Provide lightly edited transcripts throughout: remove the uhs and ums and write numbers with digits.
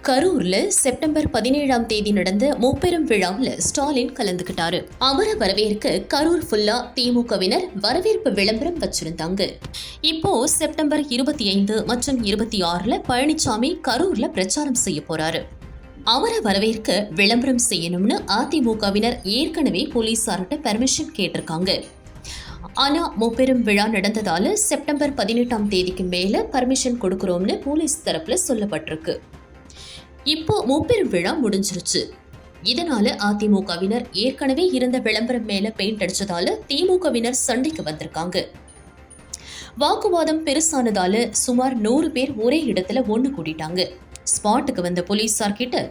கரூர்ல செப்டம்பர் 17ஆம் தேதி நடந்த முப்பெரும் விழாவில் ஸ்டாலின் கலந்துகிட்டாரு. அவரை வரவேற்க கரூர் ஃபுல்லா திமுகவினர் வரவேற்பு விளம்பரம் வச்சிருந்தாங்க. இப்போ செப்டம்பர் 25 மற்றும் 26 பழனிசாமி கரூர்ல பிரச்சாரம் செய்ய போறாரு. அவரை வரவேற்க விளம்பரம் செய்யணும்னு அதிமுகவினர் ஏற்கனவே போலீசார்கிட்ட பெர்மிஷன் கேட்டிருக்காங்க. ஆனா முப்பெரும் விழா நடந்ததால செப்டம்பர் 18ஆம் தேதிக்கு மேல பர்மிஷன் கொடுக்கறோம்னு போலீஸ் தரப்புல சொல்லப்பட்டிருக்கு. இப்போ முப்பெரும் விழா முடிஞ்சிருச்சு. இதனால அதிமுகவினர் ஏற்கனவே இருந்த விளம்பரம் மேல பெயிண்ட் அடிச்சதால திமுகவினர் சண்டைக்கு வந்திருக்காங்க. வாக்குவாதம் பெருசானதால சுமார் 100 பேர் ஒரே இடத்துல ஒண்ணு கூட்டிட்டாங்க. ஸ்பாட்டுக்கு வந்த போலீசார் கிட்ட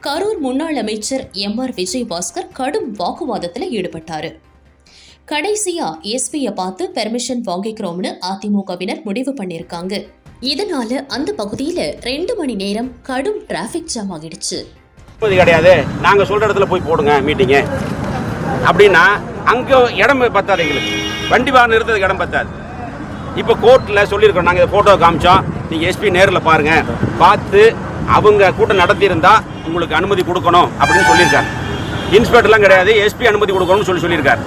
கரூர் முன்னாள் அமைச்சர் MR விஜயபாஸ்கர் கடும் வாக்குவாதத்துல ஈடுபட்டாரு. கடைசியா எஸ்பியை பார்த்து பெர்மிஷன் வாங்கிக்கிறோம்னு அதிமுகவினர் முடிவு பண்ணிருக்காங்க. இதனால அந்த பகுதியில 2 மணி நேரம் கடும் டிராபிக் ஜாம் ஆகிடுச்சு. கிடையாது, நாங்க சொல்ற இடத்துல போய் போடுங்க மீட்டிங் அப்படின்னா அங்க இடம் பத்தாது, எங்களுக்கு வண்டி வாகனம் நிறுத்ததுக்கு இடம் பத்தாது. இப்போ கோர்ட்ல சொல்லியிருக்கோம், நாங்க போட்டோ காமிச்சோம், நீங்க எஸ்பி நேரில் பாருங்க, பார்த்து அவங்க கூட்டம் நடத்தியிருந்தா உங்களுக்கு அனுமதி கொடுக்கணும் அப்படின்னு சொல்லியிருக்காரு. இன்ஸ்பெக்டர்லாம் கிடையாது, எஸ்பி அனுமதி கொடுக்கணும்னு சொல்லியிருக்காரு.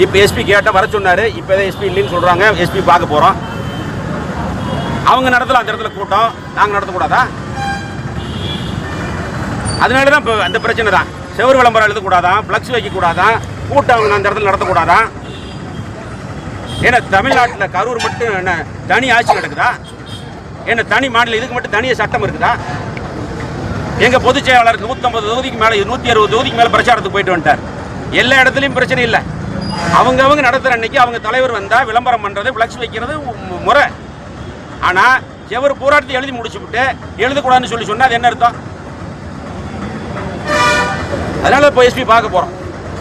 இப்போ எஸ்பி கேட்டால் வர சொன்னாரு, இப்போ எஸ்பி இல்லைன்னு சொல்றாங்க. எஸ்பி பார்க்க போறோம். அவங்க நடத்தலாம் அந்த இடத்துல கூட்டம், நாங்கள் நடத்தக்கூடாதா? அதனால தான் இப்போ அந்த பிரச்சனை தான். செவ்வறு விளம்பரம் எழுதக்கூடாதான், ஃப்ளக்ஸ் வைக்கக்கூடாதான், கூட்டம் அவங்க அந்த இடத்துல நடத்தக்கூடாதான். ஏன்னா தமிழ்நாட்டில் கரூர் மட்டும் என்ன தனி ஆட்சி நடக்குதா? ஏன்னா தனி மாநிலம் இதுக்கு மட்டும் தனியாக சட்டம் இருக்குதா? எங்கள் பொதுச் செயலாளர் 150 தொகுதிக்கு மேலே 160 தொகுதிக்கு மேலே பிரச்சாரத்துக்கு போயிட்டு வந்துட்டார். எல்லா இடத்துலையும் பிரச்சனை இல்லை. அவங்க நடத்துகிற அன்னைக்கு அவங்க தலைவர் வந்தால் விளம்பரம் பண்ணுறது, ஃப்ளக்ஸ் வைக்கிறது முறை. ஆனால் செவ்வறு போராட்டத்தை எழுதி முடிச்சுவிட்டு எழுதக்கூடாதுன்னு சொல்லி சொன்னால் அது என்ன அர்த்தம்? அதனால இப்போ எஸ்பி பார்க்க போகிறோம்.